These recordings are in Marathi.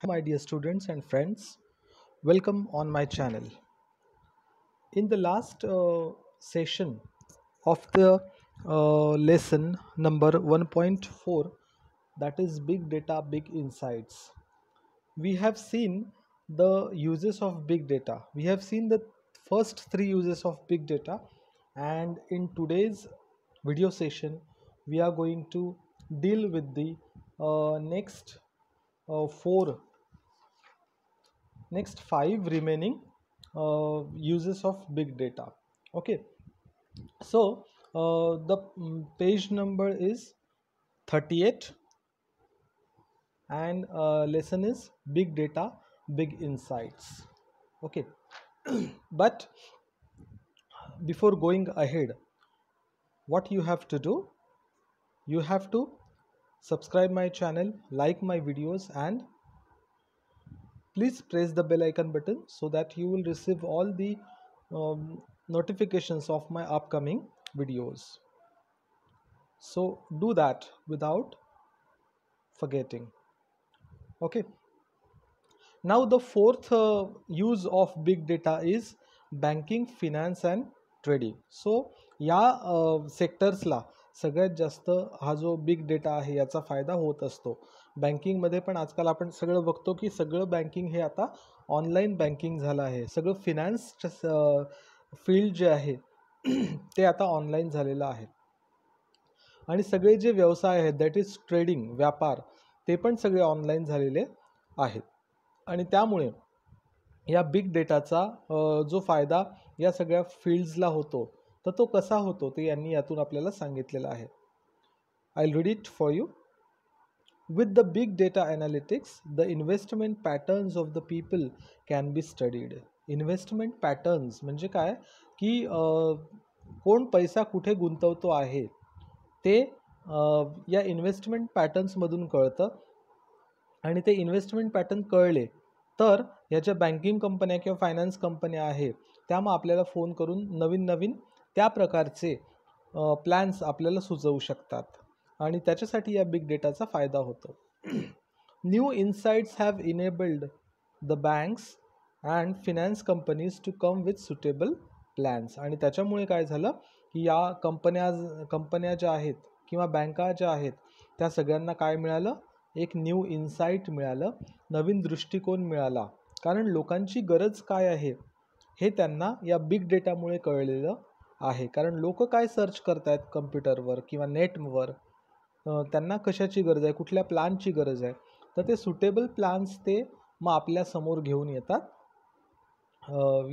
My dear students and friends, welcome on my channel. In the last session of the lesson number 1.4, that is Big Data, Big Insights, we have seen the uses of big data. We have seen the first three uses of big data, and in today's video session, we are going to deal with the next four next five remaining uses of big data. Okay, so the page number is 38 and lesson is big data, big insights. Okay, but before going ahead, what you have to do, you have to subscribe my channel, like my videos, and please press the bell icon button so that you will receive all the notifications of my upcoming videos. So do that without forgetting. Okay, now the fourth use of big data is banking, finance and trading. So या सेक्टर्सला सगळ्यात जास्त हा जो बिग डेटा आहे याचा फायदा होत असतो. बँकिंगमध्ये पण आजकाल आपण सगळं बघतो की सगळं बँकिंग हे आता ऑनलाईन बँकिंग झालं आहे. सगळं फिनान्सचं फील्ड जे आहे ते आता ऑनलाईन झालेलं आहे. आणि सगळे जे व्यवसाय आहेत, दॅट इज ट्रेडिंग, व्यापार, ते पण सगळे ऑनलाईन झालेले आहेत. आणि त्यामुळे या बिग डेटाचा जो फायदा या सगळ्या फील्ड्सला होतो, तर तो कसा होतो ते यांनी यातून आपल्याला सांगितलेलं आहे. I read it for you. With the big data analytics, the investment patterns of the people can be studied. Investment patterns म्हणजे काय की कोण पैसा कुठे गुंतवतो आहे ते या इन्व्हेस्टमेंट पॅटर्न्समधून कळतं. आणि ते इन्व्हेस्टमेंट पॅटर्न कळले तर ह्याच्या बँकिंग कंपन्या किंवा फायनान्स कंपन्या आहे त्या मग आपल्याला फोन करून नवीन नवीन त्या प्रकारचे प्लॅन्स आपल्याला सुचवू शकतात. आणि त्याच्यासाठी या बिग डेटाचा फायदा होतो. New insights have enabled the banks and finance companies to come with suitable plans. आणि त्याच्यामुळे काय झालं की या कंपन्या ज्या आहेत किंवा बँका ज्या आहेत त्या सगळ्यांना काय मिळालं, एक न्यू इन्साइट मिळालं, नवीन दृष्टिकोन मिळाला. कारण लोकांची गरज काय आहे हे त्यांना या बिग डेटामुळे कळलेलं आहे. कारण लोक काय सर्च करतायत कम्प्युटरवर किंवा नेटवर, त्यांना कशाची गरज आहे, कुठल्या प्लॅनची गरज आहे, तर ते सुटेबल प्लॅन्स ते मग आपल्या समोर घेऊन येतात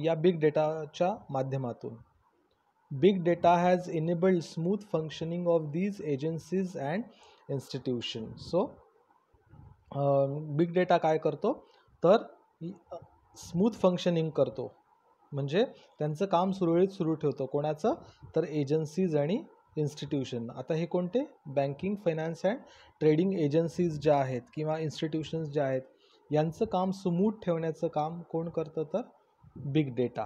या बिग डेटाच्या माध्यमातून. Big data has enabled smooth functioning of these agencies and institution. So big data काय करतो तर स्मूथ फंक्शनिंग करतो, म्हणजे त्यांचं काम सुरळीत सुरू ठेवतो. कोणाचं तर एजन्सीज आणि इन्स्टिट्यूशन. आता हे कोणते, banking, finance and trading agencies ज्या आहेत किंवा इन्स्टिट्यूशन्स ज्या आहेत यांचं काम स्मूथ ठेवण्याचं काम कोण करतं तर बिग डेटा.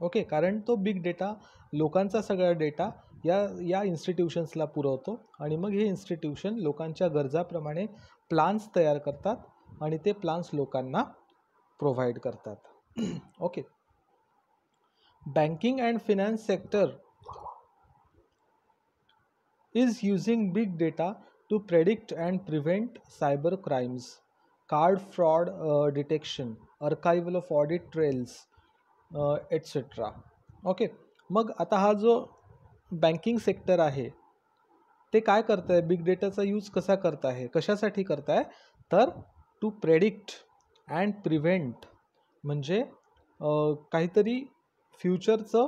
ओके, कारण तो बिग डेटा लोकांचा सगळा डेटा या इन्स्टिट्यूशन्सला पुरवतो आणि मग हे इन्स्टिट्यूशन लोकांच्या गरजाप्रमाणे प्लान्स तयार करतात आणि ते प्लान्स लोकांना प्रोव्हाइड करतात. Okay, banking and finance sector is using big data to predict and prevent cyber crimes, card fraud detection, archival of audit trails, etc. Okay, मग आता हा जो बँकिंग सेक्टर आहे ते काय करत आहे, बिग डेटाचा यूज कसा करत आहे, कशासाठी करत आहे तर टू प्रेडिक्ट अँड प्रिव्हेंट, म्हणजे काहीतरी फ्युचरचं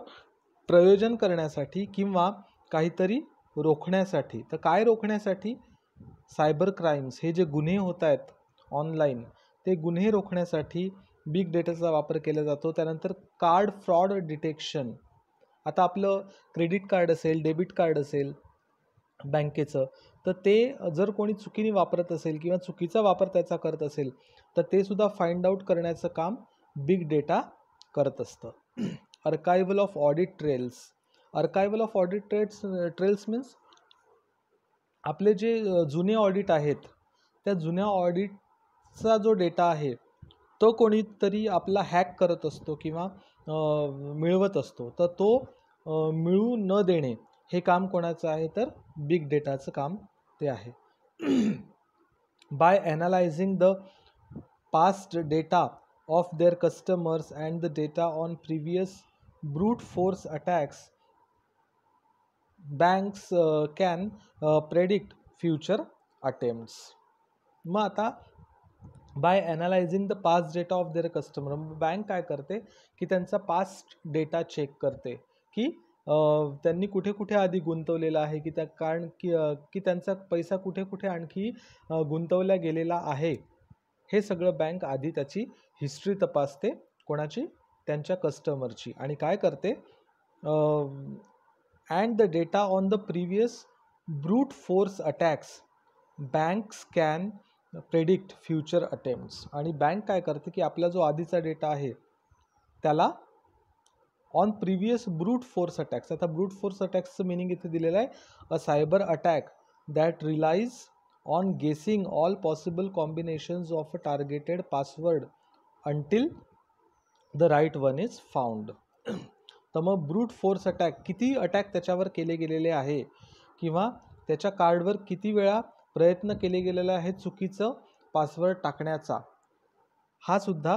प्रयोजन करण्यासाठी किंवा काहीतरी रोखण्यासाठी. तर काय रोखण्यासाठी, सायबर क्राईम्स, हे जे गुन्हे होत आहेत ऑनलाईन ते गुन्हे रोखण्यासाठी बिग डेटाचा वापर केला जातो. त्यानंतर कार्ड फ्रॉड डिटेक्शन. आता आपलं क्रेडिट कार्ड असेल, डेबिट कार्ड असेल बँकेचं, तर ते जर कोणी चुकीने वापरत असेल किंवा चुकीचा वापर त्याचा करत असेल तर ते सुद्धा फाइंड आउट करण्याचं काम बिग डेटा करत असतं. Archival of audit trails. Archival of audit trails means आपले जे जुने ऑडिट आहेत त्या जुन्या बँकचा जो डेटा आहे तो कोणीतरी आपला हॅक करत असतो किंवा मिळवत असतो, तर तो मिळू न देणे हे काम कोणाचं आहे, तर बिग डेटाचं काम ते आहे. By analysing the past data of their customers and the data on previous brute force attacks, banks can predict future attempts. मग आता by analysing the past data of their customer, bank काय करते की त्यांचा पास्ट डेटा चेक करते की त्यांनी कुठे कुठे आधी गुंतवलेला आहे, की त्या कारण की त्यांचा पैसा कुठे कुठे आणखी गुंतवला गेलेला आहे, हे सगळं बँक आधी त्याची हिस्ट्री तपासते. कोणाची? त्यांच्या कस्टमरची. आणि काय करते, and the data on the previous brute force attacks banks can predict future attempts. आणि बँक काय करते की आपला जो आधीचा डेटा आहे त्याला on previous brute force attacks, आता ब्रूट फोर्स अटॅक्सचं मिनिंग इथे दिलेलं आहे, a cyber attack that relies on guessing all possible combinations of a targeted password until the right one is found. तर मग ब्रूट फोर्स अटॅक, किती अटॅक त्याच्यावर केले गेलेले आहे किंवा त्याच्या कार्डवर किती वेळा प्रयत्न केले गेलेला आहे चुकीचं पासवर्ड टाकण्याचा, हा सुद्धा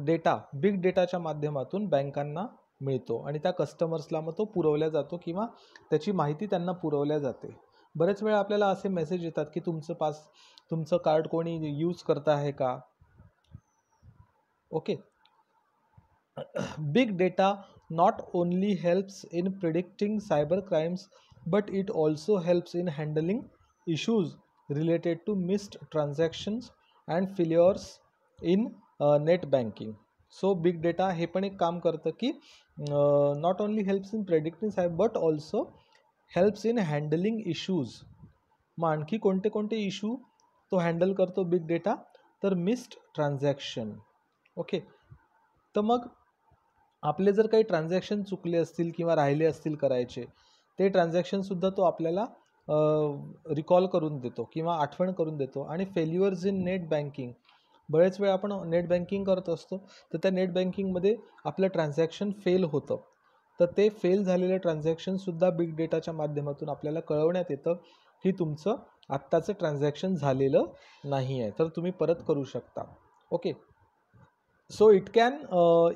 डेटा बिग डेटाच्या माध्यमातून बँकांना मिळतो आणि त्या कस्टमर्सला मग तो पुरवल्या जातो किंवा त्याची माहिती त्यांना पुरवल्या जाते. बरेच वेळा आपल्याला असे मेसेज येतात की तुमचं कार्ड कोणी यूज करत आहे का. Okay. Big data not only helps in predicting cyber crimes but it also helps in handling issues related to missed transactions and failures in net banking. So big data हे पण एक काम करतं की not only helps in predicting cyber but also helps in handling issues. मग आणखी कोणते कोणते इश्यू तो हँडल करतो बिग डेटा, तर मिस्ड ट्रान्झॅक्शन. ओके. तर मग आपले जर काही ट्रान्झॅक्शन चुकले असतील किंवा राहिले असतील करायचे, ते ट्रान्झॅक्शनसुद्धा तो आपल्याला रिकॉल करून देतो किंवा आठवण करून देतो. आणि फेल्युअर्स इन नेट बँकिंग, बरेच वेळा आपण नेट बँकिंग करत असतो, तर त्या नेट बँकिंगमध्ये आपलं ट्रान्झॅक्शन फेल होतं, तर ते फेल झालेलं ट्रान्झॅक्शनसुद्धा बिग डेटाच्या माध्यमातून आपल्याला कळवण्यात येतं की तुमचं आत्ताचं ट्रान्झॅक्शन झालेलं नाही आहे, तर तुम्ही परत करू शकता. Okay. So it can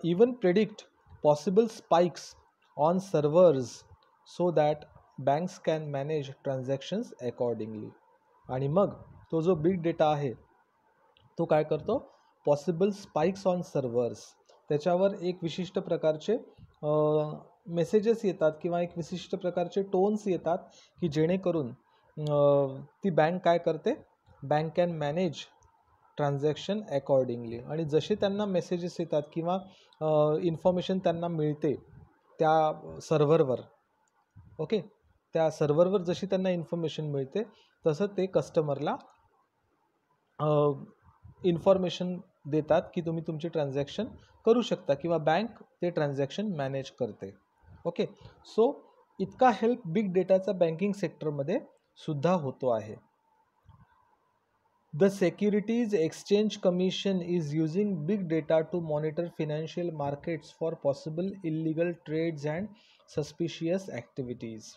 even predict possible spikes on servers so that banks can manage transactions accordingly. आणि मग तो जो बिग डेटा आहे तो काय करतो, पॉसिबल स्पाइक्स ऑन सर्व्हर्स, त्याच्यावर एक विशिष्ट प्रकारचे मेसेजेस येतात किंवा एक विशिष्ट प्रकारचे टोन्स येतात की जेणेकरून ती बँक काय करते, bank can manage transaction accordingly. आणि जसे त्यांना मेसेजेस येतात किंवा इन्फॉर्मेशन त्यांना मिळते त्या सर्व्हरवर, ओके, त्या सर्व्हरवर जशी त्यांना इन्फॉर्मेशन मिळते तसं ते कस्टमरला इन्फॉर्मेशन देतात की तुम्ही तुमची ट्रान्झॅक्शन करू शकता किंवा बँक ते ट्रान्झॅक्शन मॅनेज करते. ओके. सो इतका हेल्प बिग डेटाचा बँकिंग सेक्टरमध्ये सुद्धा होतो आहे. The securities exchange commission is using big data to monitor financial markets for possible illegal trades and suspicious activities.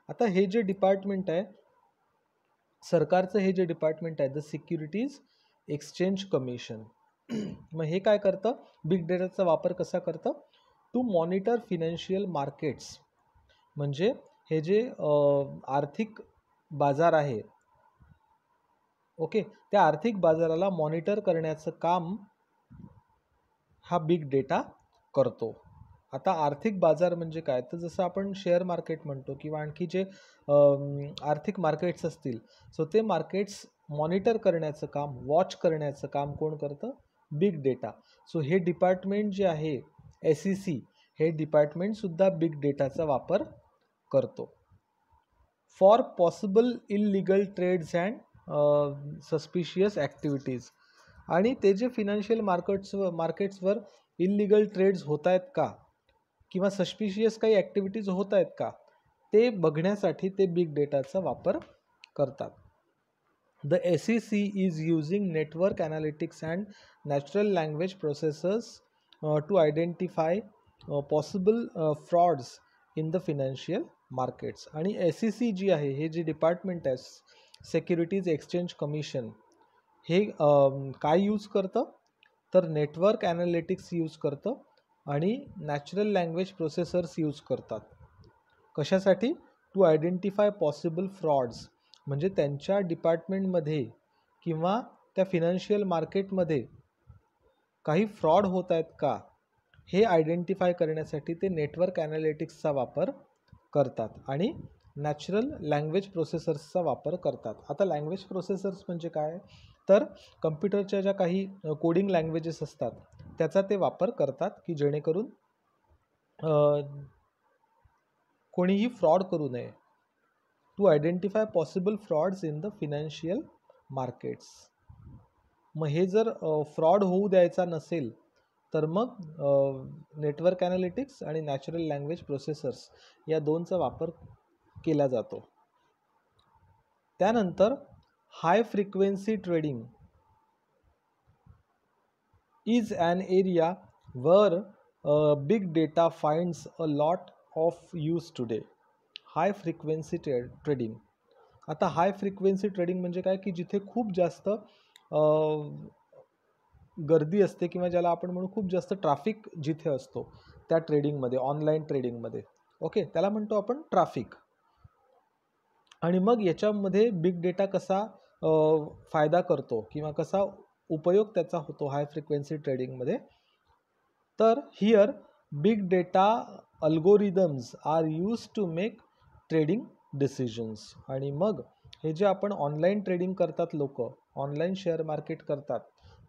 आता हे जे डिपार्टमेंट आहे सरकारचं, हे जे डिपार्टमेंट आहे द सिक्युरिटीज एक्सचेंज कमिशन, मग हे काय करतं, बिग डेटाचा वापर कसा करतं, टू मॉनिटर फिनान्शियल मार्केट्स, म्हणजे हे जे आर्थिक बाजार आहे, ओके, त्या आर्थिक बाजाराला मॉनिटर करण्याचं काम हा बिग डेटा करतो. आता आर्थिक बाजार म्हणजे काय, तर जसं आपण शेअर मार्केट म्हणतो किंवा आणखी जे आर्थिक मार्केट्स असतील, सो ते मार्केट्स मॉनिटर करण्याचं काम, वॉच करण्याचं काम कोण करतं, बिग डेटा. सो हे डिपार्टमेंट जे आहे SEC, हे डिपार्टमेंटसुद्धा बिग डेटाचा वापर करतो for possible illegal trades and suspicious activities. आणि ते जे फिनान्शियल मार्केट्सवर इलिगल ट्रेड्स होत आहेत का किंवा सस्पिशियस काही ॲक्टिव्हिटीज होत आहेत का, ते बघण्यासाठी ते बिग डेटाचा वापर करतात. The SEC is using network analytics and natural language processors to identify possible frauds in the financial markets. आणि SEC जी आहे, हे जे डिपार्टमेंट आहे, सिक्युरिटीज एक्सचेंज कमिशन, हे काय यूज करतं तर नेटवर्क ॲनालिटिक्स यूज करतं आणि नॅचरल लँग्वेज प्रोसेसर्स यूज करतात. कशासाठी? टू आयडेंटिफाय पॉसिबल फ्रॉड्स, म्हणजे त्यांच्या डिपार्टमेंटमध्ये किंवा त्या फिनान्शियल मार्केटमध्ये काही फ्रॉड होत आहेत का, हे आयडेंटिफाय करण्यासाठी ते नेटवर्क ॲनालिटिक्सचा वापर करतात आणि नॅचरल लँग्वेज प्रोसेसर्सचा वापर करतात. आता लँग्वेज प्रोसेसर्स म्हणजे काय, तर कम्प्युटरच्या ज्या काही कोडिंग लँग्वेजेस असतात त्याचा ते वापर करतात की जेणेकरून कोणीही फ्रॉड करू नये. To identify possible frauds in the financial markets. मग हे जर फ्रॉड होऊ द्यायचा नसेल तर मग नेटवर्क ॲनालिटिक्स आणि नॅचरल लँग्वेज प्रोसेसर्स या दोनचा वापर केला जातो. त्यानंतर high frequency trading is an area where big data finds a lot of use today. High frequency trading. आता हाय फ्रिक्वेन्सी ट्रेडिंग म्हणजे काय, की जिथे खूप जास्त गर्दी असते किंवा ज्याला आपण म्हणू खूप जास्त ट्रॅफिक जिथे असतो त्या ट्रेडिंगमध्ये, ऑनलाईन ट्रेडिंगमध्ये. ओके, त्याला म्हणतो आपण ट्रॅफिक. आणि मग याच्यामध्ये बिग डेटा कसा फायदा करतो किंवा कसा उपयोग त्याचा होतो हाय फ्रिक्वेन्सी ट्रेडिंगमध्ये, तर here big data algorithms are use to make trading decisions. आणि मग हे जे आपण ऑनलाईन ट्रेडिंग करतात, लोक ऑनलाईन शेअर मार्केट करतात,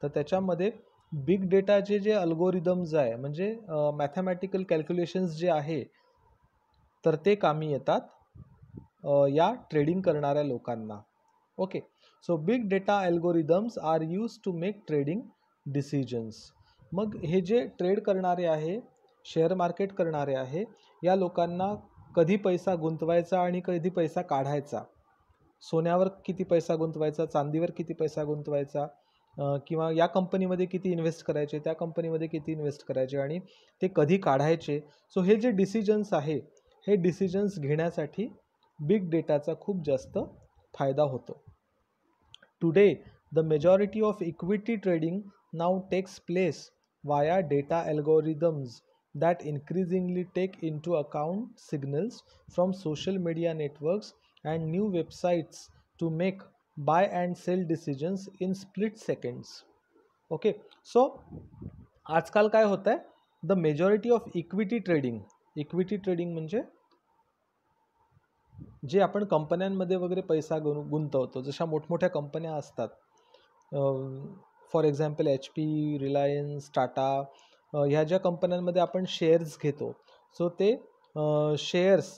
तर त्याच्यामध्ये बिग डेटाचे जे अल्गोरिदम्स आहे, म्हणजे मॅथमॅटिकल कॅल्क्युलेशन्स जे आहे, तर ते कामी येतात या ट्रेडिंग करणाऱ्या लोकांना. Okay, so big data algorithms are use to make trading decisions. मग हे जे ट्रेड करणारे आहे, शेअर मार्केट करणारे आहे, या लोकांना कधी पैसा गुंतवायचा आणि कधी पैसा काढायचा, सोन्यावर किती पैसा गुंतवायचा, चांदीवर किती पैसा गुंतवायचा, किंवा या कंपनीमध्ये किती इन्व्हेस्ट करायचे, त्या कंपनीमध्ये किती इन्व्हेस्ट करायचे आणि ते कधी काढायचे. सो हे जे डिसिजन्स आहे, हे डिसिजन्स घेण्यासाठी बिग डेटाचा खूप जास्त फायदा होतो. Today the majority of equity trading now takes place via data algorithms that increasingly take into account signals from social media networks and new websites to make buy and sell decisions in split seconds. Okay, so आजकाल काय होत आहे, the majority of equity trading. Equity trading म्हणजे जे आपण कंपन्यांमध्ये वगैरे पैसा गुंतवतो, जशा मोठमोठ्या कंपन्या असतात, for example HP, Reliance, Tata, ह्या ज्या कंपन्यांमध्ये आपण शेअर्स घेतो, सो ते शेअर्स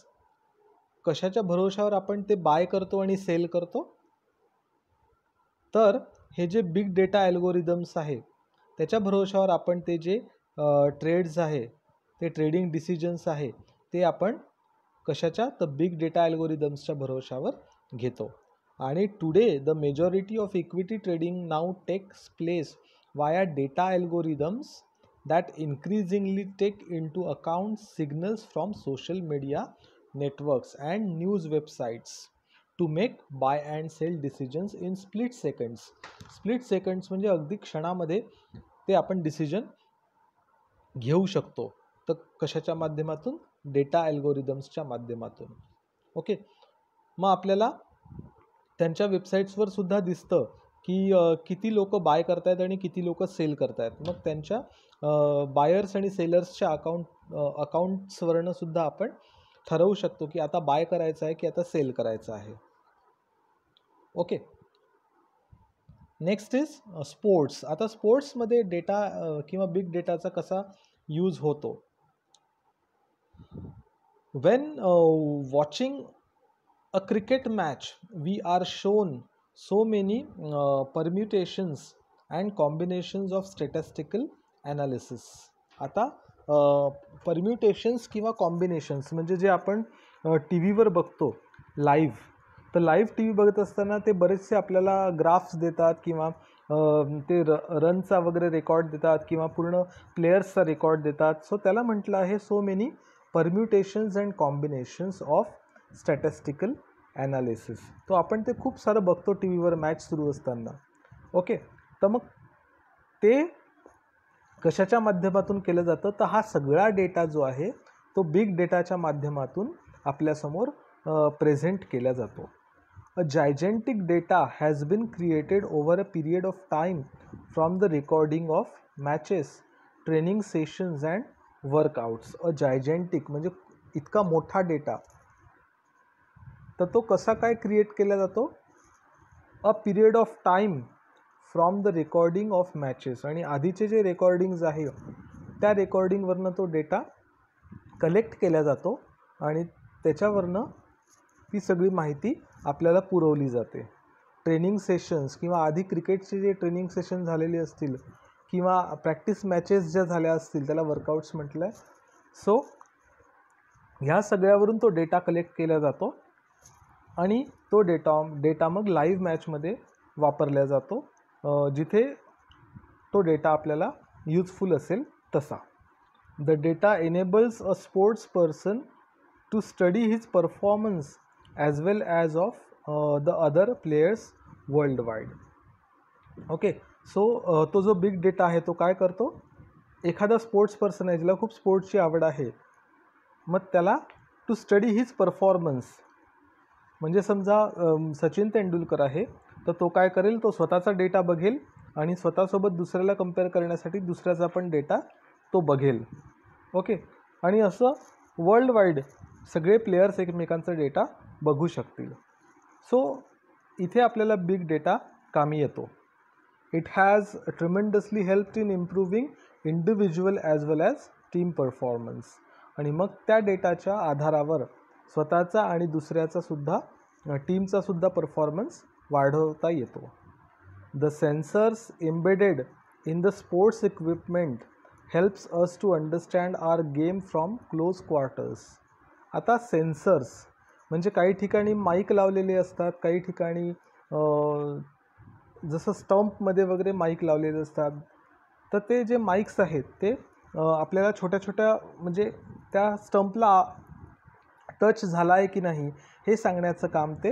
कशाच्या भरोशावर आपण ते बाय करतो आणि सेल करतो, तर हे जे बिग डेटा अल्गोरिदम्स आहे त्याच्या भरोशावर आपण ते जे ट्रेड्स आहे, ते ट्रेडिंग डिसिजन्स आहे, ते आपण कशाच्या, तर बिग डेटा अल्गोरिदम्सच्या भरोशावर घेतो. आणि today the majority of equity trading now takes place via data algorithms that increasingly take into account signals from social media networks and news websites to make buy and sell decisions in split seconds. Split seconds म्हणजे अगदी क्षणामध्ये ते आपण डिसिजन घेऊ शकतो. तर कशाच्या माध्यमातून, डेटा अल्गोरिदम्सच्या माध्यमातून. ओके, मग आपल्याला त्यांच्या वेबसाईट्सवर सुद्धा दिसतं की किती लोक बाय करतायत आणि किती लोक सेल करतायत. मग त्यांच्या बायर्स आणि सेलर्सच्या अकाउंट्सवरनं सुद्धा आपण ठरवू शकतो की आता बाय करायचं आहे की आता सेल करायचं आहे. Okay, next is sports. आता स्पोर्ट्समध्ये डेटा किंवा बिग डेटाचा कसा यूज होतो. Wien watching a cricket match we are shown so many permutations and combinations of statistical analysis. आता परम्युटेशन्स किंवा कॉम्बिनेशन्स म्हणजे जे आपण टी व्हीवर बघतो लाईव्ह, तर लाईव्ह टी व्ही बघत असताना ते बरेचसे आपल्याला ग्राफ्स देतात किंवा ते रनचा वगैरे रेकॉर्ड देतात किंवा पूर्ण प्लेयर्सचा रेकॉर्ड देतात. सो त्याला म्हटलं आहे so many permutations and combinations of statistical analysis. तो आपण ते खूप सारं बघतो टी व्हीवर मॅच सुरू असताना. ओके, तर मग ते कशाच्या माध्यमातून केलं जातं, तर हा सगळा डेटा जो आहे तो बिग डेटाच्या माध्यमातून आपल्यासमोर प्रेझेंट केला जातो. A gigantic data has been created over a period of time from the recording of matches, training sessions and workouts. A gigantic म्हणजे इतका मोठा डेटा. तर तो कसा काय क्रिएट केला जातो? A period of time from the recording of matches. आणि आधीचे जे रेकॉर्डिंग्ज आहे त्या रेकॉर्डिंगवरनं तो डेटा कलेक्ट केला जातो आणि त्याच्यावरनं ती सगळी माहिती आपल्याला पुरवली जाते. ट्रेनिंग सेशन्स किंवा आधी क्रिकेटचे जे ट्रेनिंग सेशन झालेले असतील किंवा प्रॅक्टिस मॅचेस ज्या झाल्या असतील त्याला वर्कआउट्स म्हटलं आहे. सो ह्या सगळ्यावरून तो डेटा कलेक्ट केला जातो आणि तो डेटा मग लाईव्ह मॅचमध्ये वापरला जातो, जिथे तो डेटा आपल्याला यूजफुल असेल तसा. The data enables a sports person to study his performance as well as of the other players world wide. Okay, so तो जो बिग डेटा आहे तो काय करतो, एखादा स्पोर्ट्स पर्सन आहे ज्याला खूप स्पोर्ट्सची आवड आहे, मग त्याला टू स्टडी हिज परफॉर्मन्स म्हणजे समजा सचिन तेंडुलकर आहे तर तो काय करेल, तो स्वतःचा डेटा बघेल आणि स्वतःसोबत दुसऱ्याला कंपेअर करण्यासाठी दुसऱ्याचा पण डेटा तो बघेल. ओके, आणि असं वर्ल्ड वाईड सगळे प्लेयर्स एकमेकांचा डेटा बघू शकतील. सो इथे आपल्याला बिग डेटा कामी येतो. It has tremendously helped in improving individual as well as team performance. आणि मग त्या डेटाच्या आधारावर स्वतःचा आणि दुसऱ्याचा सुद्धा टीमचा सुद्धा परफॉर्मन्स वाढवता येतो. The sensors embedded in the sports equipment helps us to understand our game from close quarters. आता सेन्सर्स म्हणजे काही ठिकाणी माईक लावलेले असतात, काही ठिकाणी जसं स्टंपमध्ये वगैरे माईक लावलेले असतात. तर ते जे माईक्स आहेत ते आपल्याला छोट्या छोट्या म्हणजे त्या स्टंपला टच झाला आहे की नाही हे सांगण्याचं काम ते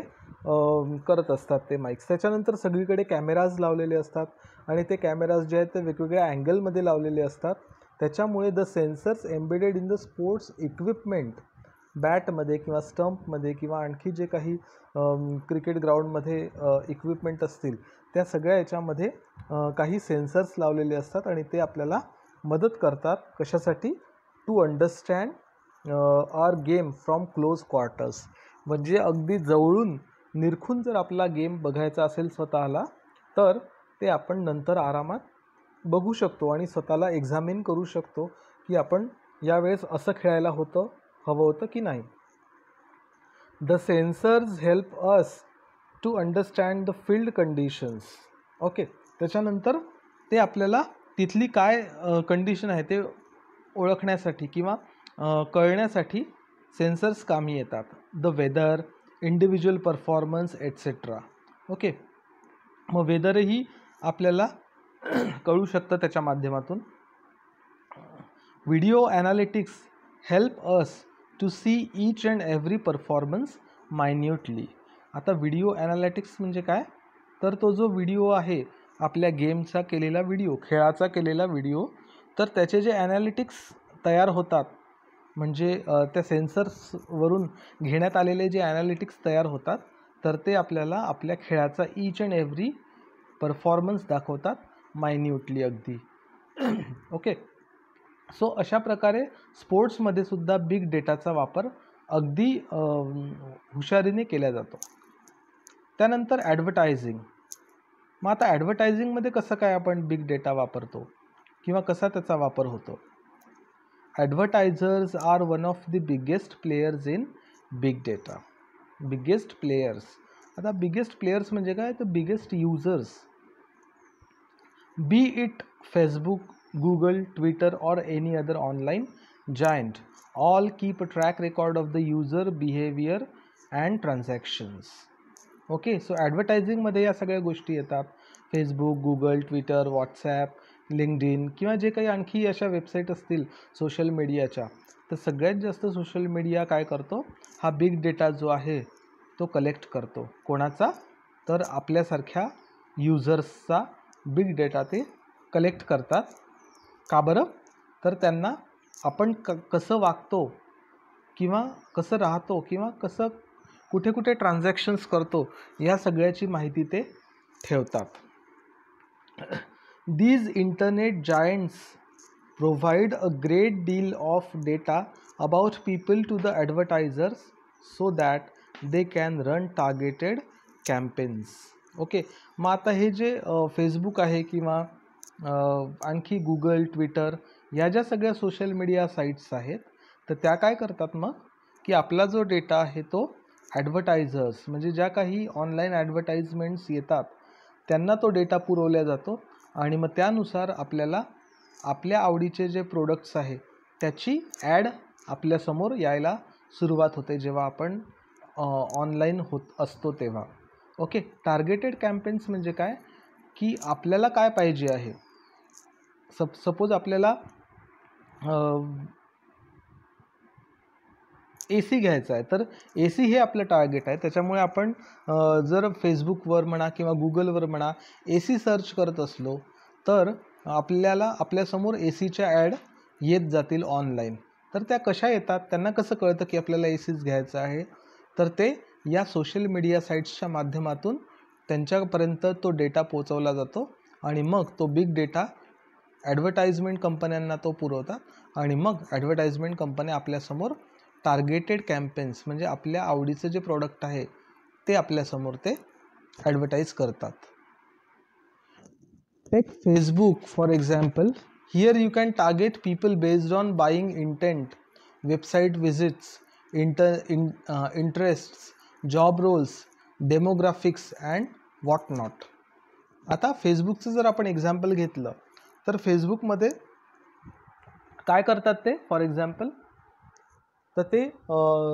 करत असतात ते माईक्स. त्याच्यानंतर सगळीकडे कॅमेराज लावलेले असतात आणि ते कॅमेराज जे आहेत ते वेगवेगळ्या अँगलमध्ये लावलेले असतात. त्याच्यामुळे the sensors embedded in the sports equipment, बॅटमध्ये किंवा स्टंपमध्ये किंवा आणखी जे काही क्रिकेट ग्राउंडमध्ये इक्विपमेंट असतील त्या सगळ्या याच्यामध्ये काही सेन्सर्स लावलेले असतात आणि ते आपल्याला मदत करतात कशासाठी, to understand our game from close quarters. म्हणजे अगदी जवळून निरखून जर आपला गेम बघायचा असेल स्वतःला तर ते आपण नंतर आरामात बघू शकतो आणि स्वतःला एक्झामिन करू शकतो की आपण यावेळेस असं खेळायला हवं होतं की नाही. The sensors help us to understand the field conditions. Okay, त्याच्यानंतर ते आपल्याला तिथली काय कंडिशन आहे ते ओळखण्यासाठी किंवा कळण्यासाठी सेन्सर्स कामी येतात. The weather, individual performance etcetera. Okay, मग वेदरही आपल्याला कळू शकतं त्याच्या माध्यमातून. Video analytics help us to see each and every performance minutely. आता व्हिडिओ ॲनालिटिक्स म्हणजे काय, तर तो जो व्हिडिओ आहे आपल्या गेमचा केलेला व्हिडिओ, खेळाचा केलेला व्हिडिओ, तर त्याचे जे ॲनालिटिक्स तयार होतात म्हणजे त्या सेन्सर्सवरून घेण्यात आलेले जे ॲनालिटिक्स तयार होतात तर ते आपल्याला आपल्या खेळाचा ईच अँड एव्हरी परफॉर्मन्स दाखवतात मायन्युटली अगदी. ओके, सो अशा प्रकारे स्पोर्ट्समध्ये सुद्धा बिग डेटाचा वापर अगदी हुशारीने केला जातो. त्यानंतर ॲडव्हर्टायझिंग. मग आता ॲडव्हर्टायझिंगमध्ये कसं काय आपण बिग डेटा वापरतो किंवा कसा त्याचा वापर होतो. Advertisers are one of the biggest players in big data. Biggest players, आता बिगेस्ट प्लेयर्स म्हणजे काय, तर biggest users. Be it Facebook, Google, Twitter or any other online giant, all keep a track record of the user behavior and transactions. Okay. So ॲडव्हर्टायझिंगमध्ये या सगळ्या गोष्टी येतात. Facebook, Google, Twitter, WhatsApp, LinkedIn किंवा जे काही आणखी अशा वेबसाईट असतील सोशल मीडियाच्या, तर सगळ्यात जास्त सोशल मीडिया काय करतो, हा बिग डेटा जो आहे तो कलेक्ट करतो. कोणाचा? तर आपल्यासारख्या युजर्सचा बिग डेटा ते कलेक्ट करतात. का बरं? तर त्यांना आपण कसं वागतो किंवा कसं राहतो किंवा कसं कुठे कुठे ट्रान्झॅक्शन्स करतो या सगळ्याची माहिती ते ठेवतात. These internet giants provide a great deal of data about people to the advertisers so that they can run targeted campaigns. Okay. मग आता हे जे फेसबुक आहे किंवा आणखी गुगल, ट्विटर या ज्या सगळ्या सोशल मीडिया साईट्स आहेत, तर त्या काय करतात मग, की आपला जो डेटा आहे तो ॲडव्हर्टायझर्स म्हणजे ज्या काही ऑनलाईन ॲडव्हर्टाइजमेंट्स येतात त्यांना तो डेटा पुरवला जातो आणि मग त्यानुसार आपल्याला आपल्या आवडीचे जे प्रोडक्ट्स आहे त्याची ॲड आपल्यासमोर यायला सुरुवात होते जेव्हा आपण ऑनलाईन होत असतो तेव्हा. ओके. टार्गेटेड कॅम्पेन्स म्हणजे काय, की आपल्याला काय पाहिजे आहे. सपोज आपल्याला AC घ्यायचा आहे, तर AC हे आपलं टार्गेट आहे. त्याच्यामुळे आपण जर फेसबुकवर म्हणा किंवा गुगलवर म्हणा AC सर्च करत असलो तर आपल्याला आपल्यासमोर ACच्या ॲड येत जातील ऑनलाईन. तर त्या कशा येतात, त्यांना कसं कळतं की आपल्याला ACच घ्यायचं आहे, तर ते या सोशल मीडिया साईट्सच्या माध्यमातून त्यांच्यापर्यंत तो डेटा पोचवला जातो आणि मग तो बिग डेटा ॲडव्हर्टाइजमेंट कंपन्यांना तो पुरवतात आणि मग ॲडव्हर्टाइजमेंट कंपन्या आपल्यासमोर टार्गेटेड कॅम्पेन्स म्हणजे आपल्या आवडीचं जे प्रॉडक्ट आहे ते आपल्यासमोर ते ॲडव्हर्टाईज करतात. Take Facebook for example. Here you can target people based on buying intent, website visits, interests, job roles, demographics and what not. आता फेसबुकचं जर आपण एक्झाम्पल घेतलं तर फेसबुकमध्ये काय करतात ते, फॉर एक्झाम्पल, तर ते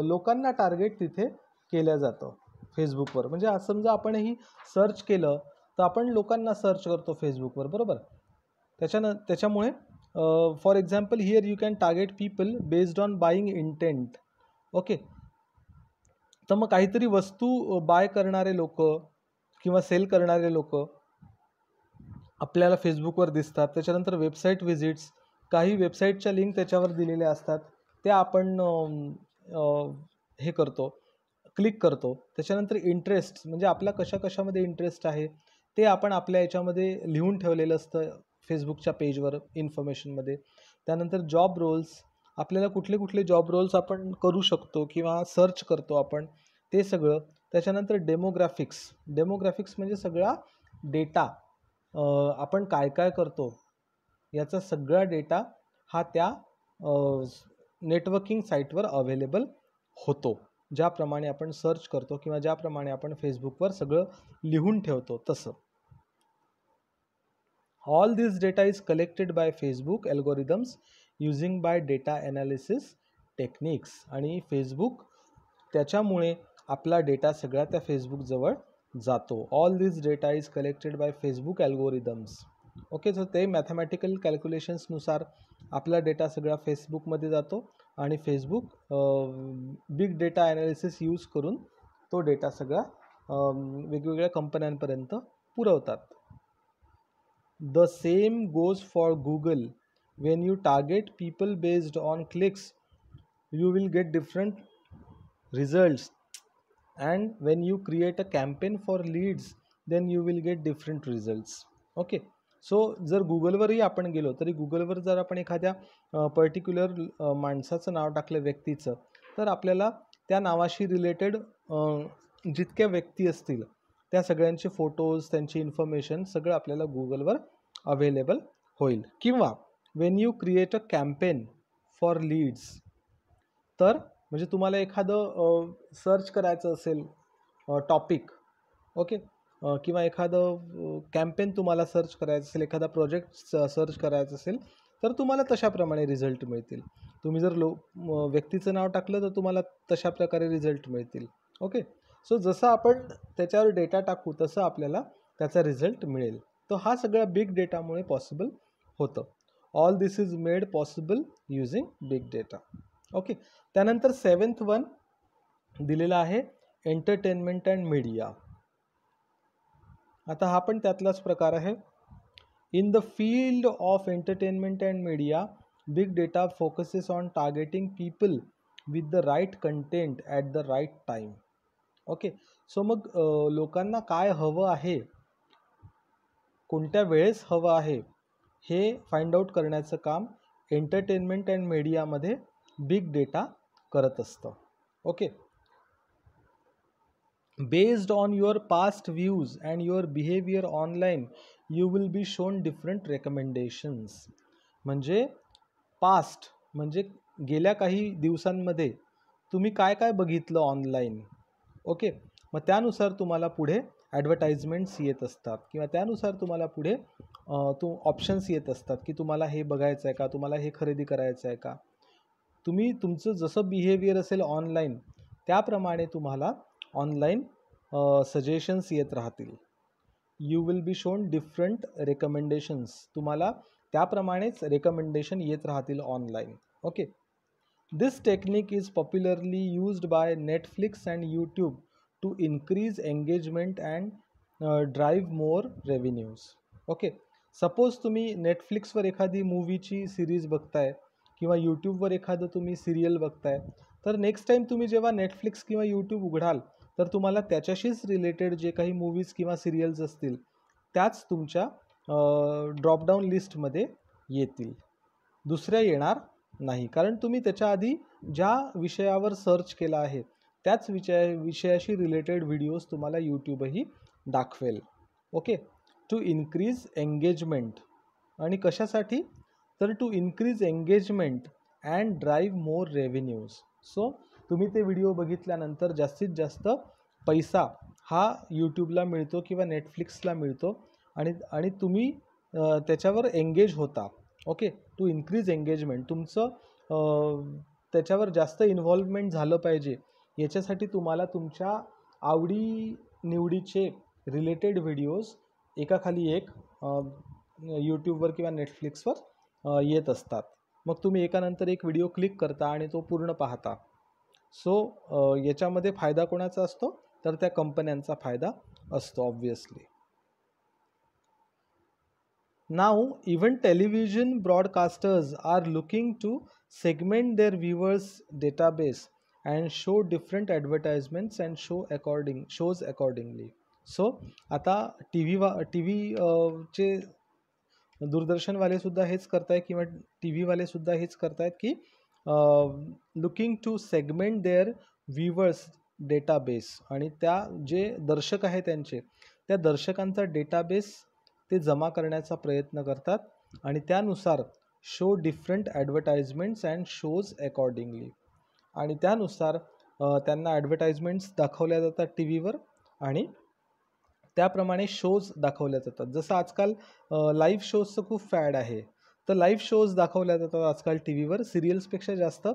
लोकांना टार्गेट तिथे केलं जातं फेसबुकवर. म्हणजे असं समजा आपणही सर्च केलं तर आपण लोकांना सर्च करतो फेसबुकवर, बरोबर. त्याच्यामुळे for example here you can target people based on buying intent. Okay. तर मग काहीतरी वस्तू बाय करणारे लोक किंवा सेल करणारे लोक आपल्याला फेसबुकवर दिसतात. त्याच्यानंतर वेबसाईट व्हिजिट्स, काही वेबसाईटच्या लिंक त्याच्यावर दिलेल्या असतात, त्या आपण हे करतो, क्लिक करतो. त्याच्यानंतर इंटरेस्ट म्हणजे आपला कशामध्ये इंटरेस्ट आहे ते आपण आपल्या याच्यामध्ये लिहून ठेवलेलं असतं फेसबुकच्या पेजवर इन्फॉर्मेशनमध्ये. त्यानंतर जॉब रोल्स, आपल्याला कुठले जॉब रोल्स आपण करू शकतो किंवा सर्च करतो आपण ते सगळं. त्याच्यानंतर डेमोग्राफिक्स म्हणजे सगळा डेटा, आपण काय काय करतो याचा सगळा डेटा हा त्या नेटवर्किंग साईटवर अवेलेबल होतो. ज्याप्रमाणे आपण सर्च करतो किंवा ज्याप्रमाणे आपण फेसबुकवर सगळं लिहून ठेवतो तसं. All this data is collected by Facebook algorithms using bye data analysis techniques. आणि फेसबुक त्याच्यामुळे आपला डेटा सगळा त्या फेसबुकजवळ जातो. All this data is collected by Facebook algorithms. Okay. So ते मॅथमॅटिकल कॅल्क्युलेशन्सनुसार आपला डेटा सगळा फेसबुकमध्ये जातो आणि Facebook big data analysis use करून तो डेटा सगळा वेगवेगळ्या कंपन्यांपर्यंत पुरवतात. The same goes for Google. Wien you target people based on clicks you will get different results, and when you create a campaign for leads then you will get different results. Okay. So जर गुगलवरही आपण गेलो तरी गुगलवर जर आपण एखाद्या पर्टिक्युलर माणसाचं नाव टाकलं, व्यक्तीचं, तर आपल्याला त्या नावाशी रिलेटेड जितक्या व्यक्ती असतील त्या सगळ्यांचे फोटोज, त्यांची इन्फॉर्मेशन सगळं आपल्याला गुगलवर अवेलेबल होईल. किंवा when you create a campaign for leads, तर म्हणजे तुम्हाला एखादं सर्च करायचं असेल टॉपिक, ओके, किंवा एखादं कॅम्पेन तुम्हाला सर्च करायचं असेल, एखादा प्रोजेक्ट सर्च करायचं असेल, तर तुम्हाला तशाप्रमाणे रिझल्ट मिळतील. तुम्ही जर व्यक्तीचं नाव टाकलं तर तुम्हाला तशा प्रकारे रिझल्ट मिळतील. ओके. सो जसं आपण त्याच्यावर डेटा टाकू तसं आपल्याला त्याचा रिझल्ट मिळेल. तर हा सगळा बिग डेटामुळे पॉसिबल होतं. All this is made possible using big data. Okay. त्यानंतर 7th वन दिलेला आहे एंटरटेनमेंट अँड मीडिया. आता हा पण त्यातलाच प्रकार आहे. In the field of entertainment and media, big data focuses on targeting people with the right content at the right time. Okay. So मग लोकांना काय हवं आहे, कोणत्या वेळेस हवं आहे, हे फाइंड आउट करण्याचं काम एंटरटेनमेंट अँड मीडियामध्ये बिग डेटा करत असतं. Okay. Based on your past views and your behaviour online you will be shown different recommendations. म्हणजे पास्ट म्हणजे गेल्या काही दिवसांमध्ये तुम्ही काय काय बघितलं ऑनलाईन. ओके. मग त्यानुसार तुम्हाला पुढे ॲडव्हर्टाइजमेंट्स येत असतात किंवा त्यानुसार तुम्हाला पुढे ऑप्शन्स येत असतात की तुम्हाला हे बघायचं आहे का, तुम्हाला हे खरेदी करायचं आहे का. तुम्ही तुमचं जसं बिहेवियर असेल ऑनलाईन त्याप्रमाणे तुम्हाला ऑनलाईन सजेशन्स येत राहतील. You will be shown different recommendations. तुम्हाला त्याप्रमाणेच रेकमेंडेशन येत राहतील online. Okay. This technique is popularly used by Netflix and YouTube to increase engagement and drive more revenues. Okay. Suppose तुम्ही नेटफ्लिक्सवर एखादी मूवीची सिरीज बघताय किंवा यूट्यूबवर एखादं तुम्ही सिरियल बघताय, तर नेक्स्ट टाईम तुम्ही जेव्हा नेटफ्लिक्स किंवा यूट्यूब उघडाल तर तुम्हाला त्याच्याशीच रिलेटेड जे काही मूवीज किंवा सिरियल्स असतील त्याच तुमच्या ड्रॉपडाऊन लिस्टमध्ये येतील, दुसऱ्या येणार नाही. कारण तुम्ही त्याच्या आधी ज्या विषयावर सर्च केला आहे त्याच विषयाशी रिलेटेड व्हिडिओज तुम्हाला यूट्यूबही दाखवेल. ओके. To increase engagement. आणि कशासाठी, तर to increase engagement and drive more revenues. So तुम्ही ते व्हिडिओ बघितल्यानंतर जास्तीत जास्त पैसा हा यूट्यूबला मिळतो किंवा नेटफ्लिक्सला मिळतो आणि तुम्ही त्याच्यावर एंगेज होता. ओके. टू इन्क्रीज एंगेजमेंट, तुमचं त्याच्यावर जास्त इन्व्हॉल्वमेंट झालं पाहिजे याच्यासाठी तुम्हाला तुमच्या आवडी निवडीचे रिलेटेड व्हिडिओज एकाखाली एक यूट्यूबवर किंवा नेटफ्लिक्सवर येत असतात. मग तुम्ही एकानंतर एक व्हिडिओ क्लिक करता आणि तो पूर्ण पाहता. सो याच्यामध्ये फायदा कोणाचा असतो, तर त्या कंपन्यांचा फायदा असतो obviously. Now, even television broadcasters are looking to segment their viewers' database and show different advertisements and shows accordingly. So, आता टी व्ही चे दूरदर्शनवाले सुद्धा हेच करतायत किंवा टी व्हीवाले सुद्धा हेच करतायत की looking to segment their viewers database. आणि त्या जे दर्शक आहे त्यांचे त्या दर्शकांचा डेटाबेस ते जमा करण्याचा प्रयत्न करतात आणि त्यानुसार show different advertisements and shows accordingly. आणि त्यानुसार त्यांना ॲडव्हर्टाइजमेंट्स दाखवल्या जातात टी व्हीवर आणि त्याप्रमाणे शोज दाखवल्या जातात. जसं आजकाल लाईव्ह शोजचं खूप फॅड आहे, तर लाईव्ह शोज दाखवल्या जातात आजकाल टी व्हीवर. सिरियल्सपेक्षा जास्त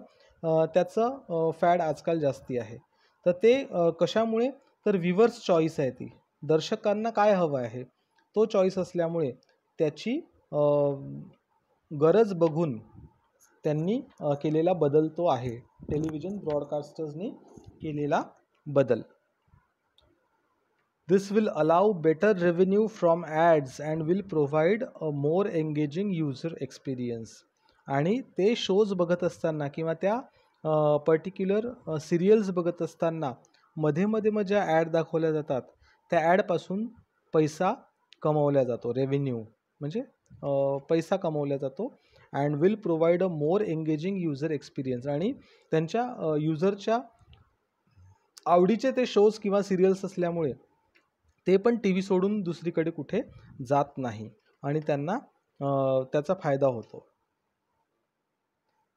त्याचं फॅड आजकाल जास्ती आहे. तर ते कशामुळे, तर व्ह्युअर्स चॉईस आहे ती. दर्शकांना काय हवं आहे तो चॉईस असल्यामुळे त्याची गरज बघून त्यांनी केलेला बदल तो आहे, टेलिव्हिजन ब्रॉडकास्टर्सनी केलेला बदल. This will allow better revenue from ads and will provide a more engaging user experience. आणि ते शोज बघत असताना किंवा त्या पर्टिक्युलर सिरियल्स बघत असताना मध्ये मध्ये मग ज्या ॲड दाखवल्या जातात त्या ॲडपासून पैसा कमवल्या जातो. रेव्हेन्यू म्हणजे पैसा कमवल्या जातो. And will provide a more engaging user experience. आणि त्यांच्या युजरच्या आवडीचे ते शोज किंवा सिरियल्स असल्यामुळे ते पण टी व्ही सोडून दुसरीकडे कुठे जात नाही आणि त्यांना त्याचा फायदा होतो.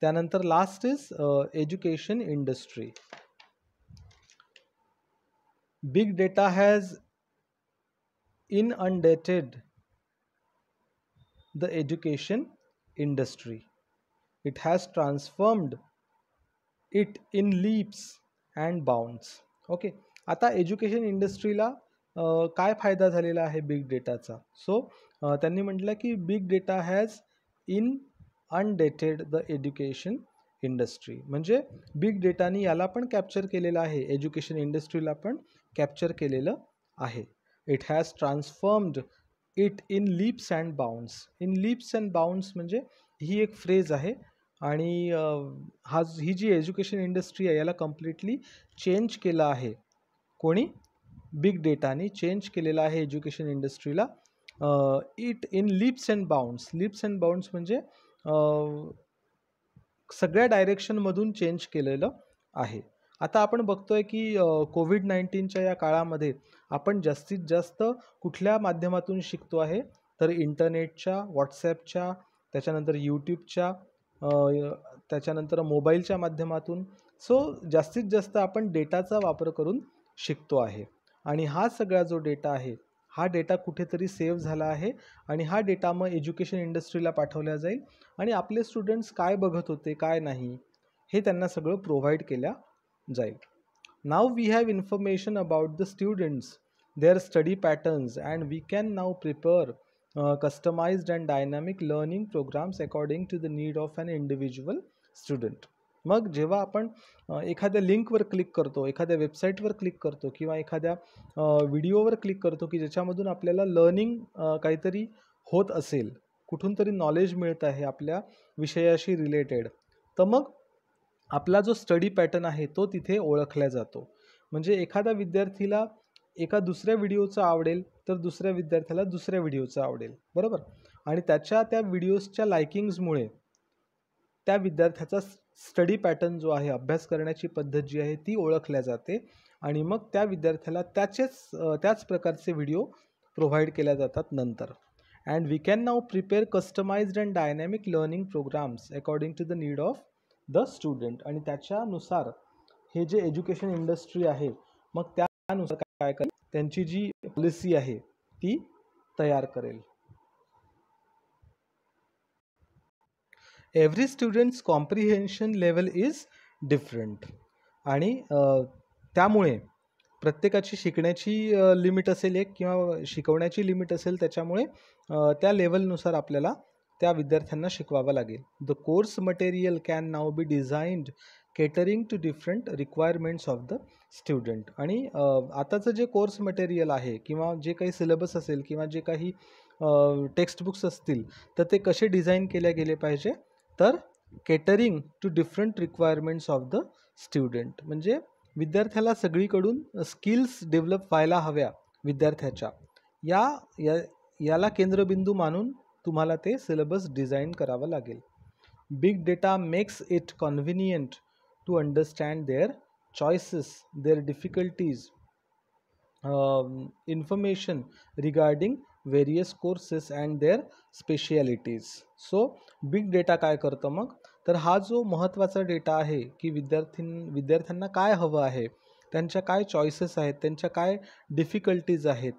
त्यानंतर last is education industry. Big data has inundated the education industry. It has transformed it in leaps and bounds. Okay. आता एज्युकेशन इंडस्ट्रीला काय फायदा झालेला आहे बिग डेटाचा? सो त्यांनी म्हटलं की big data has in undated the education industry. म्हणजे बिग डेटानी याला पण कॅप्चर केलेलं आहे, एज्युकेशन इंडस्ट्रीला पण कॅप्चर केलेलं आहे. It has transformed it in leaps and bounds. In leaps and bounds म्हणजे ही एक फ्रेज आहे आणि ही जी एज्युकेशन इंडस्ट्री आहे याला कम्प्लिटली चेंज केलं आहे. कोणी? बिग डेटाने चेंज केलेलं आहे एज्युकेशन इंडस्ट्रीला. It in leaps and bounds. Leaps and bounds म्हणजे सगळ्या डायरेक्शनमधून चेंज केलेलं आहे. आता आपण बघतोय की कोविड-19च्या या काळामध्ये आपण जास्तीत जास्त कुठल्या माध्यमातून शिकतो आहे, तर इंटरनेटच्या, व्हॉट्सॲपच्या, त्याच्यानंतर यूट्यूबच्या, त्याच्यानंतर मोबाईलच्या माध्यमातून. सो जास्तीत जास्त आपण डेटाचा वापर करून शिकतो आहे आणि हा सगळा जो डेटा आहे हा डेटा कुठेतरी सेव्ह झाला आहे आणि हा डेटा मग एज्युकेशन इंडस्ट्रीला पाठवला जाईल आणि आपले स्टुडंट्स काय बघत होते काय नाही हे त्यांना सगळं प्रोव्हाइड केल्या जाईल. Now we have information about the students, their study patterns and we can now prepare customised and dynamic learning programmes according to the need of an individual student. मग जेव्हा आपण एखाद्या लिंकवर क्लिक करतो, एखाद्या वेबसाईटवर क्लिक करतो किंवा एखाद्या व्हिडिओवर क्लिक करतो की ज्याच्यामधून आपल्याला लर्निंग काहीतरी होत असेल, कुठून तरी नॉलेज मिळत आहे आपल्या विषयाशी रिलेटेड, तर मग आपला जो स्टडी पॅटर्न आहे तो तिथे ओळखला जातो. म्हणजे एखाद्या विद्यार्थीला एका दुसऱ्या व्हिडिओचं आवडेल तर दुसऱ्या विद्यार्थ्याला दुसऱ्या व्हिडिओचं आवडेल, बरोबर. आणि त्या व्हिडिओजच्या लायकिंग्समुळे त्या विद्यार्थ्याचा स्टडी पॅटर्न जो आहे, अभ्यास करण्याची पद्धत जी आहे ती ओळखल्या जाते आणि मग त्या विद्यार्थ्याला त्याच प्रकारचे व्हिडिओ प्रोव्हाइड केल्या जातात नंतर. And we can now prepare customised and dynamic learning programmes according to the need of the student. आणि त्याच्यानुसार हे जे एज्युकेशन इंडस्ट्री आहे मग त्यानुसार काय करेल, त्यांची जी पॉलिसी आहे ती तयार करेल. Every students comprehension level is different. आणि त्यामुळे प्रत्येकाची शिकण्याची लिमिट असेल एक किंवा शिकवण्याची लिमिट असेल, त्याच्यामुळे त्या लेवलनुसार आपल्याला त्या विद्यार्थ्यांना शिकवावं लागेल. The course material can now be designed catering to different requirements of the student. आणि आताचं जे कोर्स मटेरियल आहे किंवा जे काही सिलेबस असेल किंवा जे काही टेक्स्टबुक्स असतील तर ते कसे डिझाईन केले गेले पाहिजे, तर catering to different requirements of the student. म्हणजे विद्यार्थ्याला सगळीकडून स्किल्स डेव्हलप व्हायला हव्या विद्यार्थ्याच्या, याला केंद्रबिंदू मानून तुम्हाला ते सिलेबस डिझाईन करावं लागेल. Big data makes it convenient to understand their choices, their difficulties, information regarding various courses and their specialities. So big data काय करतं मग, तर हा जो महत्त्वाचा डेटा आहे की विद्यार्थ्यांना काय हवं आहे, त्यांच्या काय चॉईसेस आहेत, त्यांच्या काय डिफिकल्टीज आहेत,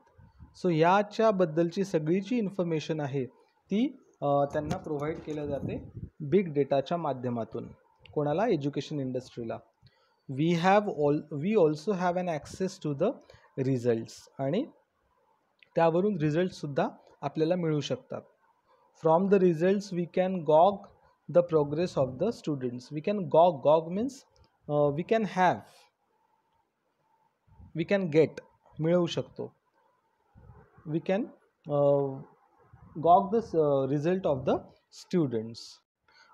सो याच्याबद्दलची सगळी जी इन्फॉर्मेशन आहे ती त्यांना प्रोव्हाइड केल्या जाते बिग डेटाच्या माध्यमातून. कोणाला? एज्युकेशन इंडस्ट्रीला. We also have an access to the results. आणि त्यावरून रिझल्टसुद्धा आपल्याला मिळू शकतात. From the results we can gauge the progress of the students. We can gauge means we can have, we can get, मिळवू शकतो. We can gauge the result of the students.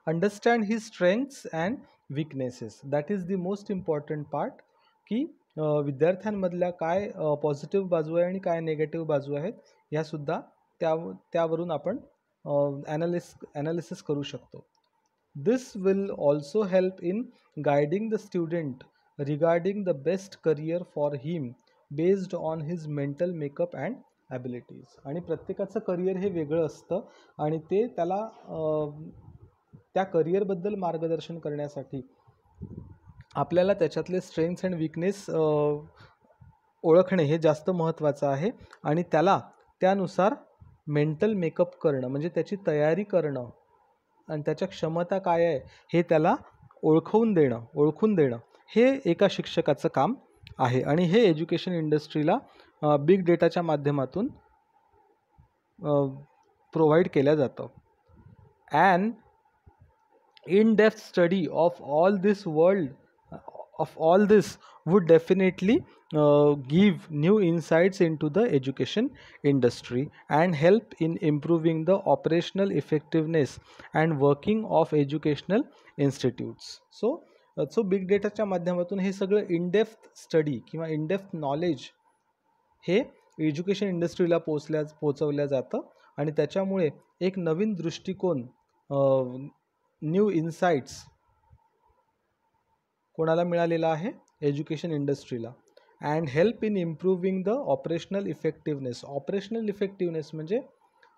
Understand his strengths and weaknesses. That is the most important part, की विद्यार्थ्यांमधल्या काय पॉझिटिव्ह बाजू आहे आणि काय नेगेटिव्ह बाजू आहेत ह्यासुद्धा त्यावरून आपण ॲनालिसिस करू शकतो. This will also help in guiding the student regarding the best career for him based on his mental makeup and abilities. आणि प्रत्येकाचं करियर हे वेगळं असतं आणि ते त्याला त्या करियरबद्दल मार्गदर्शन करण्यासाठी आपल्याला त्याच्यातले स्ट्रेंथ्स अँड विकनेस ओळखणे हे जास्त महत्त्वाचं आहे. आणि त्याला त्यानुसार मेंटल मेकअप करणं म्हणजे त्याची तयारी करणं आणि त्याच्या क्षमता काय आहे हे त्याला ओळखून देणं हे एका शिक्षकाचं काम आहे आणि हे एज्युकेशन इंडस्ट्रीला बिग डेटाच्या माध्यमातून प्रोव्हाइड केल्या जातं. And in-depth study of all this world of all this would definitely give new insights into the education industry and help in improving the operational effectiveness and working of educational institutes. So big dataच्या माध्यमातून हे सगळं इन डेप्थ स्टडी किंवा इन डेप्थ नॉलेज हे एज्युकेशन इंडस्ट्रीला पोचवल्या जातं आणि त्याच्यामुळे एक नवीन दृष्टिकोन, न्यू इन्साइट्स कोणाला मिळालेला आहे? एज्युकेशन इंडस्ट्रीला. And help in improving the operational effectiveness. Operational effectiveness म्हणजे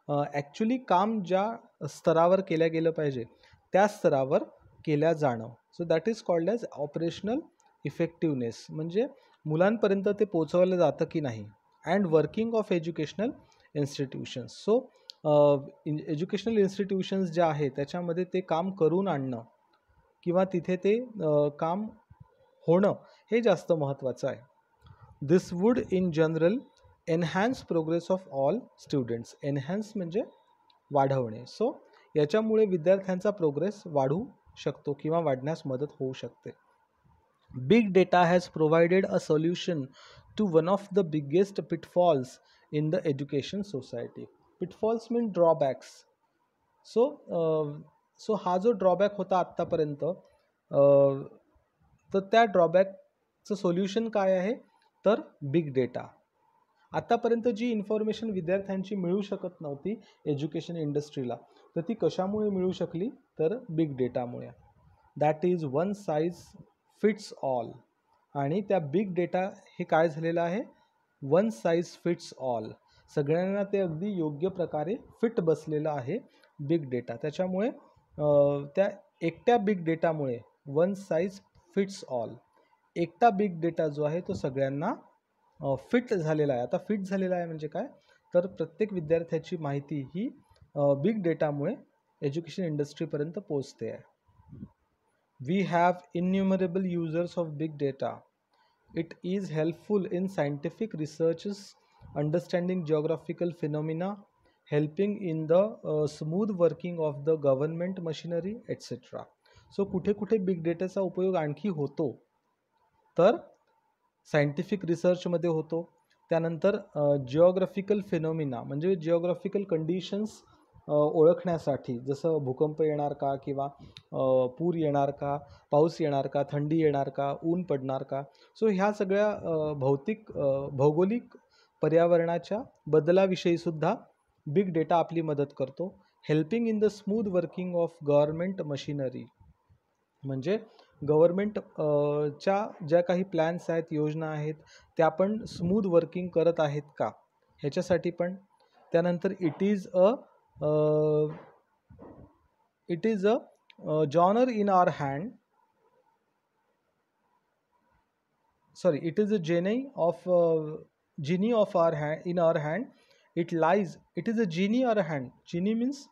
ॲक्च्युली काम ज्या स्तरावर केल्या गेलं पाहिजे त्या स्तरावर केल्या जाणं. So that is called as operational effectiveness, म्हणजे मुलांपर्यंत ते पोचवलं जातं की नाही. And working of educational institutions. So educational institutions ज्या आहेत त्याच्यामध्ये ते काम करून आणणं किंवा तिथे ते काम होणं हे जास्त महत्त्वाचं आहे. This would in general enhance progress of all students. Enhance म्हणजे वाढवणे. सो याच्यामुळे विद्यार्थ्यांचा प्रोग्रेस वाढू शकतो किंवा वाढण्यास मदत होऊ शकते. Big data has provided a solution to one of the biggest pitfalls in the education society. Pitfalls mean drawbacks. So हा जो ड्रॉबॅक होता आत्तापर्यंत, तर त्या ड्रॉबॅकचं सोल्युशन काय आहे? तर बिग डेटा. आत्तापर्यंत जी इन्फॉर्मेशन विद्यार्थ्यांची मिळू शकत नव्हती एज्युकेशन इंडस्ट्रीला, तर ती कशामुळे मिळू शकली? तर बिग डेटामुळे. That is one size fits all. आणि त्या बिग डेटा हे काय झालेलं आहे? One size fits all. सगळ्यांना ते अगदी योग्य प्रकारे फिट बसलेलं आहे बिग डेटा. त्याच्यामुळे त्या एकट्या बिग डेटामुळे वन साईज फिट्स ऑल, एकटा बिग डेटा जो आहे तो सगळ्यांना फिट झालेला आहे. आता फिट झालेला आहे म्हणजे काय? तर प्रत्येक विद्यार्थ्याची माहिती ही बिग डेटामुळे एज्युकेशन इंडस्ट्रीपर्यंत पोचते आहे. We have innumerable users of big data. It is helpful in scientific researches, understanding geographical phenomena, helping in the smooth working of the government machinery etcetera. So कुठे कुठे बिग डेटाचा उपयोग आणखी होतो? तर सायंटिफिक रिसर्चमध्ये होतो. त्यानंतर जिओग्राफिकल फिनॉमिना म्हणजे जिओग्राफिकल कंडिशन्स ओळखण्यासाठी, जसं भूकंप येणार का, किंवा पूर येणार का, पाऊस येणार का, थंडी येणार का, ऊन पडणार का. सो ह्या सगळ्या भौगोलिक पर्यावरणाच्या बदलाविषयीसुद्धा बिग डेटा आपली मदत करतो. Helping in the smooth working of government machinery म्हणजे गव्हर्नमेंट च्या ज्या काही प्लॅन्स आहेत, योजना आहेत, त्या पण स्मूथ वर्किंग करत आहेत का ह्याच्यासाठी पण. त्यानंतर it is a genre in our hand, sorry, it is a genie of our hand, in our hand. It is a genie or hand. Genie means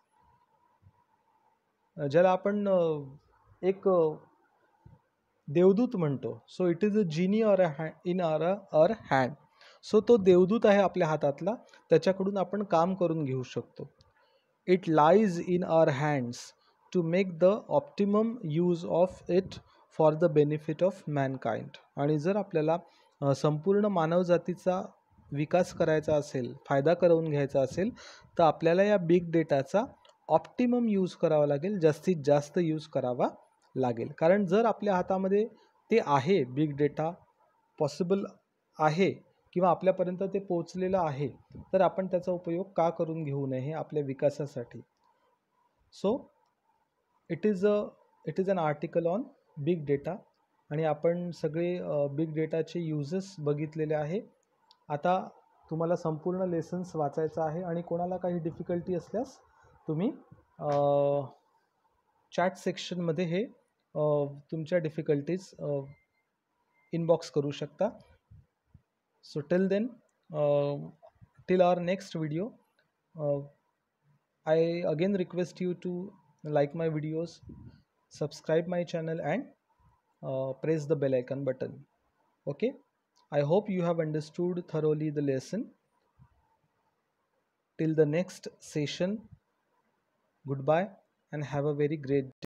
ज्याला आपण एक देवदूत म्हणतो. So it is a genie or in our hand. So तो देवदूत आहे आपल्या हातातला, त्याच्याकडून आपण काम करून घेऊ शकतो. It lies in our hands to make the optimum use of it for the benefit of mankind. आणि जर आपल्याला संपूर्ण मानवजातीचा विकास करायचा असेल, फायदा करून घ्यायचा असेल, तर आपल्याला या बिग डेटाचा ऑप्टिमम यूज करावा लागेल, जास्तीत जास्त यूज करावा लागेल. कारण जर आपल्या हातामध्ये ते आहे, बिग डेटा पॉसिबल आहे किंवा आपल्यापर्यंत ते पोचलेलं आहे, तर आपण त्याचा उपयोग का करून घेऊ नये आपल्या विकासासाठी. So it is an article on big data आणि आपण सगळे बिग डेटाचे युजेस बघितलेले आहे. आता तुम्हाला संपूर्ण लेसन्स वाचायचं आहे आणि कोणाला काही डिफिकल्टी असल्यास तुम्ही चॅट सेक्शनमध्ये हे तुमच्या डिफिकल्टीज इनबॉक्स करू शकता. So till then, till our next video, I again request you to like my videos, subscribe my channel and press the bell icon button. Okay, I hope you have understood thoroughly the lesson. Till the next session, goodbye and have a very great day.